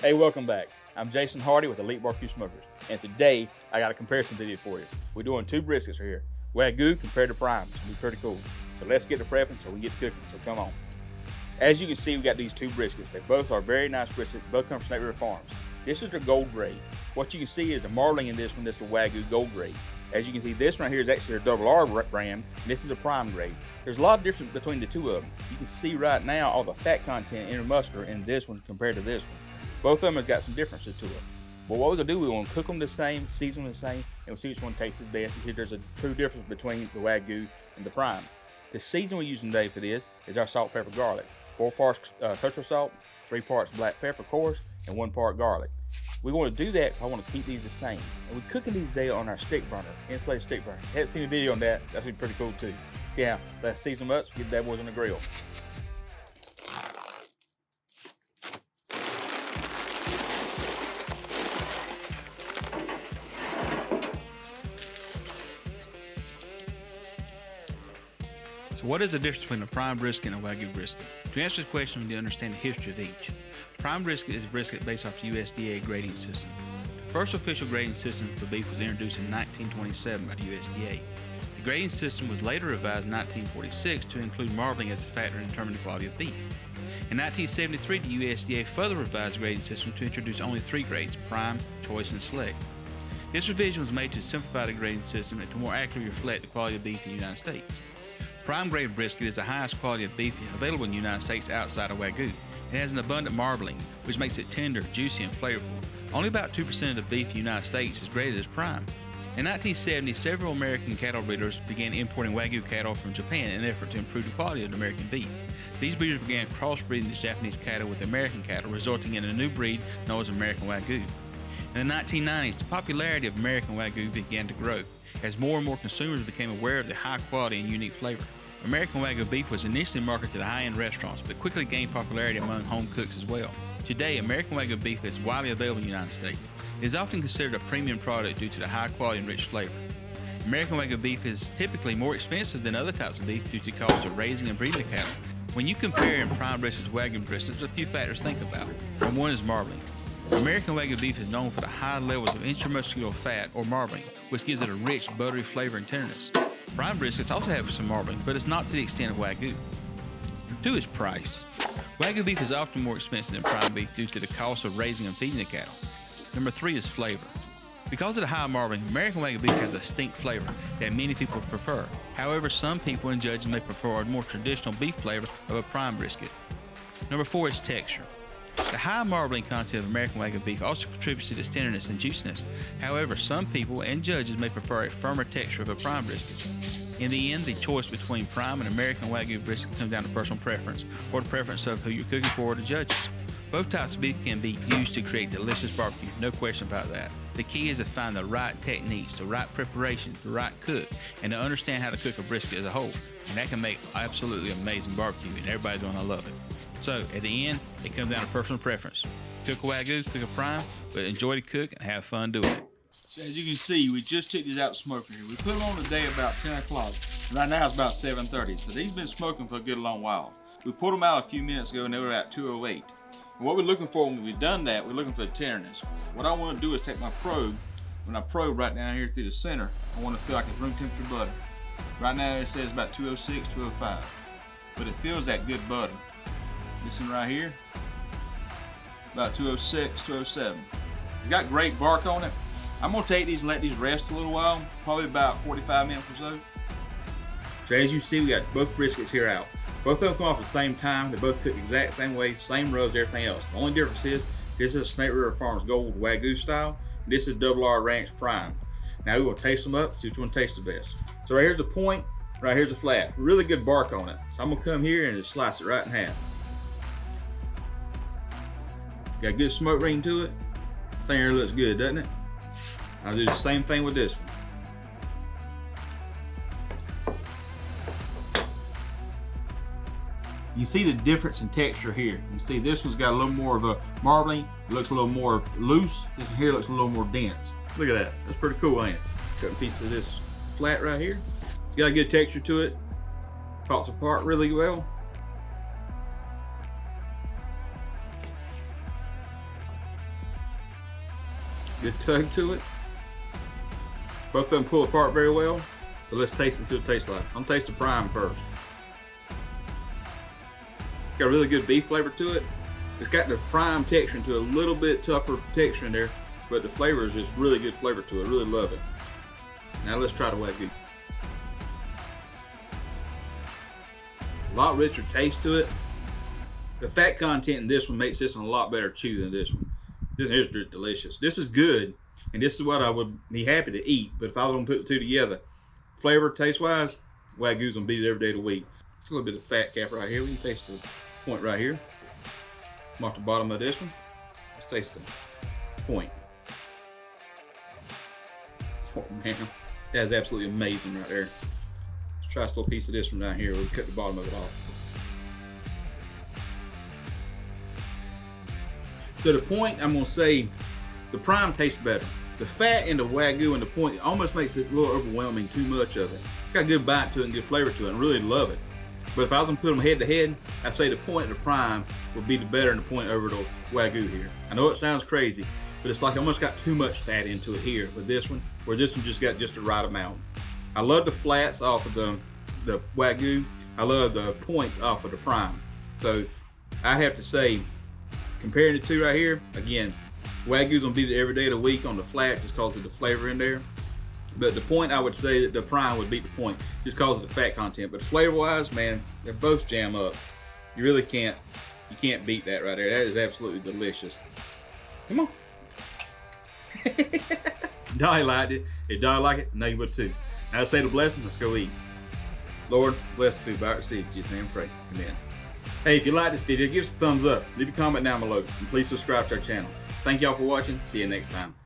Hey, welcome back. I'm Jason Hardee with EliteBBQSmoker, and today I got a comparison video for you. We're doing two briskets here. Wagyu compared to prime. It's gonna be pretty cool. So let's get to prepping so we can get to cooking. So come on. As you can see, we got these two briskets. They both are very nice briskets. Both come from Snake River Farms. This is the gold grade. What you can see is the marbling in this one. This is the Wagyu gold grade. As you can see, this one right here is actually a double R brand. And this is a prime grade. There's a lot of difference between the two of them. You can see right now all the fat content intermuscular in this one compared to this one. Both of them have got some differences to it. But what we're gonna do, we're gonna cook them the same, season them the same, and we'll see which one tastes the best and see if there's a true difference between the Wagyu and the prime. The season we're using today for this is our salt, pepper, garlic. 4 parts kosher salt, 3 parts black pepper coarse, and 1 part garlic. We want to do that, I want to keep these the same. And we're cooking these today on our stick burner, insulated stick burner. If you haven't seen a video on that, that'd be pretty cool too. So yeah, let's season them up, so get the bad boys on the grill. So what is the difference between a prime brisket and a Wagyu brisket? To answer this question, we need to understand the history of each. Prime brisket is a brisket based off the USDA grading system. The first official grading system for beef was introduced in 1927 by the USDA. The grading system was later revised in 1946 to include marbling as a factor in determining the quality of beef. In 1973, the USDA further revised the grading system to introduce only 3 grades: prime, choice, and select. This revision was made to simplify the grading system and to more accurately reflect the quality of beef in the United States. Prime grade brisket is the highest quality of beef available in the United States outside of Wagyu. It has an abundant marbling, which makes it tender, juicy, and flavorful. Only about 2% of the beef in the United States is graded as prime. In 1970, several American cattle breeders began importing Wagyu cattle from Japan in an effort to improve the quality of the American beef. These breeders began crossbreeding the Japanese cattle with American cattle, resulting in a new breed known as American Wagyu. In the 1990s, the popularity of American Wagyu began to grow as more and more consumers became aware of the high quality and unique flavor. American Wagyu beef was initially marketed to high-end restaurants, but quickly gained popularity among home cooks as well. Today, American Wagyu beef is widely available in the United States. It is often considered a premium product due to the high quality and rich flavor. American Wagyu beef is typically more expensive than other types of beef due to the cost of raising and breeding the cattle. When you compare prime brisket to Wagyu brisket, there's a few factors to think about. One is marbling. American Wagyu beef is known for the high levels of intramuscular fat or marbling, which gives it a rich, buttery flavor and tenderness. Prime briskets also have some marbling, but it's not to the extent of Wagyu. 2 is price. Wagyu beef is often more expensive than prime beef due to the cost of raising and feeding the cattle. 3 is flavor. Because of the high marbling, American Wagyu beef has a distinct flavor that many people prefer. However, some people and judges may prefer a more traditional beef flavor of a prime brisket. 4 is texture. The high marbling content of American Wagyu beef also contributes to its tenderness and juiciness. However, some people and judges may prefer a firmer texture of a prime brisket. In the end, the choice between prime and American Wagyu brisket comes down to personal preference, or the preference of who you're cooking for or the judges. Both types of beef can be used to create delicious barbecue, no question about that. The key is to find the right techniques, the right preparation, the right cook, and to understand how to cook a brisket as a whole. And that can make absolutely amazing barbecue, and everybody's gonna love it. So, at the end, it comes down to personal preference. Cook a Wagyu, cook a prime, but enjoy the cook and have fun doing it. So as you can see, we just took these out of the smoker here. We put them on today about 10 o'clock. Right now it's about 7:30, so these have been smoking for a good long while. We pulled them out a few minutes ago and they were at 208. And what we're looking for when we've done that, we're looking for the tenderness. What I want to do is take my probe, when I probe right down here through the center, I want to feel like it's room temperature butter. Right now it says about 206, 205, but it feels that good butter. This one right here, about 206, 207. It's got great bark on it. I'm gonna take these and let these rest a little while, probably about 45 minutes or so. So as you see, we got both briskets here out. Both of them come off at the same time. They both cook the exact same way, same rubs, everything else. The only difference is this is Snake River Farms Gold Wagyu style. And this is Double R Ranch Prime. Now we will taste them up, see which one tastes the best. So right here's the point, right here's the flat. Really good bark on it. So I'm gonna come here and just slice it right in half. Got a good smoke ring to it. I think it looks good, doesn't it? I'll do the same thing with this one. You see the difference in texture here. You see this one's got a little more of a marbling. It looks a little more loose. This one here looks a little more dense. Look at that. That's pretty cool, ain't it? Got a piece of this flat right here. It's got a good texture to it. Pops apart really well. good tug to it. Both of them pull apart very well. So let's taste and see what it tastes like. I'm gonna taste the prime first. It's got a really good beef flavor to it. It's got the prime texture into a little bit tougher texture in there, but the flavor is just really good flavor to it. I really love it. Now let's try the Wagyu. A lot richer taste to it. The fat content in this one makes this one a lot better chew than this one. This is delicious. This is good, and this is what I would be happy to eat. But if I was gonna put the two together, flavor, taste-wise, Wagyu's gonna beat it every day of the week. It's a little bit of fat cap right here. We can taste the point right here. Come off the bottom of this one. Let's taste the point. Oh man, that is absolutely amazing right there. Let's try a little piece of this one down here. We'll cut the bottom of it off. To the point, I'm gonna say the prime tastes better. The fat in the Wagyu and the point almost makes it a little overwhelming, too much of it. It's got a good bite to it and good flavor to it, and I really love it. But if I was gonna put them head to head, I'd say the point of the prime would be the better than the point over the Wagyu here. I know it sounds crazy, but it's like I almost got too much fat into it here with this one, where this one just got just the right amount. I love the flats off of the Wagyu. I love the points off of the prime. So I have to say, comparing the two right here, again, Wagyu's gonna beat it every day of the week on the flat just because of the flavor in there. But the point, I would say that the prime would beat the point just because of the fat content. But flavor-wise, man, they both jam up. You really can't beat that right there. That is absolutely delicious. Come on. Dolly liked it. If Dolly liked it, I know you would too. Now let's say the blessing, let's go eat. Lord, bless the food by our receive. In Jesus' name I pray. Amen. Hey, if you like this video, give us a thumbs up. Leave a comment down below. And please subscribe to our channel. Thank y'all for watching. See you next time.